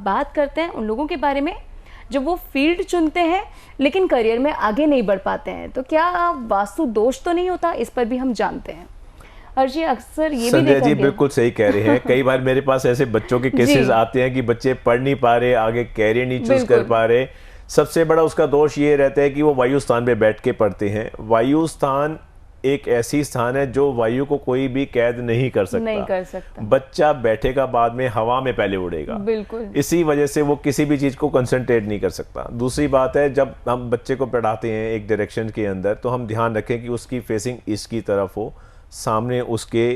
बात करते हैं उन लोगों के बारे में जब वो फील्ड चुनते हैं लेकिन करियर में आगे नहीं बढ़ पाते हैं, तो क्या वास्तु दोष तो नहीं होता? इस पर भी हम जानते हैं। अर्जी अक्सर ये भी संध्या देखा जी गया। बिल्कुल सही कह रहे हैं। कई बार मेरे पास ऐसे बच्चों के केसेस आते हैं कि बच्चे पढ़ नहीं पा रहे, आगे कैरियर नहीं चूज कर पा रहे। सबसे बड़ा उसका दोष ये रहता है कि वो वायु स्थान पे बैठ के पढ़ते हैं। वायु स्थान एक ऐसी स्थान है जो वायु को कोई भी कैद नहीं कर सकता। बच्चा बैठेगा बाद में हवा में पहले उड़ेगा। बिल्कुल। इसी वजह से वो किसी भी चीज को कंसंट्रेट नहीं कर सकता। दूसरी बात है, जब हम बच्चे को पढ़ाते हैं एक डायरेक्शन के अंदर, तो हम ध्यान रखें कि उसकी फेसिंग ईस्ट की तरफ हो, सामने उसके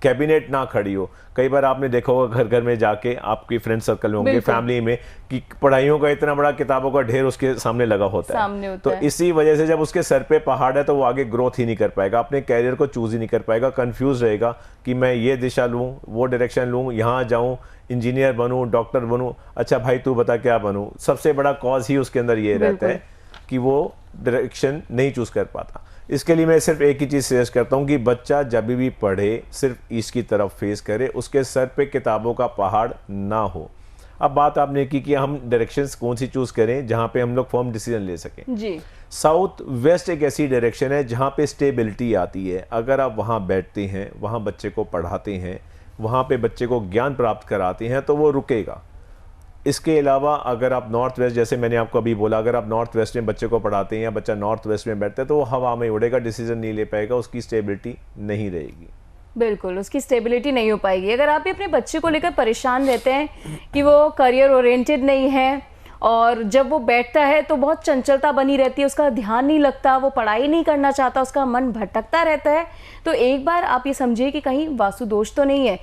कैबिनेट ना खड़ी हो। कई बार आपने देखा होगा घर घर में जाके, आपकी फ्रेंड सर्कल में होंगे, फैमिली में, कि पढ़ाइयों का इतना बड़ा किताबों का ढेर उसके सामने लगा होता है। तो इसी वजह से जब उसके सर पे पहाड़ है तो वो आगे ग्रोथ ही नहीं कर पाएगा, अपने कैरियर को चूज ही नहीं कर पाएगा। कंफ्यूज रहेगा कि मैं ये दिशा लूँ, वो डायरेक्शन लूँ, यहाँ जाऊँ, इंजीनियर बनूँ, डॉक्टर बनूँ। अच्छा भाई तू बता क्या बनूँ? सबसे बड़ा कॉज ही उसके अंदर ये रहता है कि वो डायरेक्शन नहीं चूज कर पाता। इसके लिए मैं सिर्फ एक ही चीज़ सजेस्ट करता हूँ कि बच्चा जब भी पढ़े सिर्फ ईस्ट की तरफ फेस करे, उसके सर पे किताबों का पहाड़ ना हो। अब बात आपने की कि हम डायरेक्शंस कौन सी चूज़ करें जहाँ पे हम लोग फर्म डिसीजन ले सकें जी। साउथ वेस्ट एक ऐसी डायरेक्शन है जहाँ पे स्टेबिलिटी आती है। अगर आप वहाँ बैठते हैं, वहाँ बच्चे को पढ़ाते हैं, वहाँ पे बच्चे को ज्ञान प्राप्त कराते हैं, तो वो रुकेगा। इसके अलावा अगर आप नॉर्थ वेस्ट, जैसे मैंने आपको अभी बोला, अगर आप नॉर्थ वेस्ट में बच्चे को पढ़ाते हैं या बच्चा नॉर्थ वेस्ट में बैठता है, तो वो हवा में उड़ेगा, डिसीजन नहीं ले पाएगा, उसकी स्टेबिलिटी नहीं रहेगी। बिल्कुल, उसकी स्टेबिलिटी नहीं हो पाएगी। अगर आप भी अपने बच्चे को लेकर परेशान रहते हैं कि वो करियर ओरिएंटेड नहीं है और जब वो बैठता है तो बहुत चंचलता बनी रहती है, उसका ध्यान नहीं लगता, वो पढ़ाई नहीं करना चाहता, उसका मन भटकता रहता है, तो एक बार आप ये समझिए कि कहीं वास्तु दोष तो नहीं है।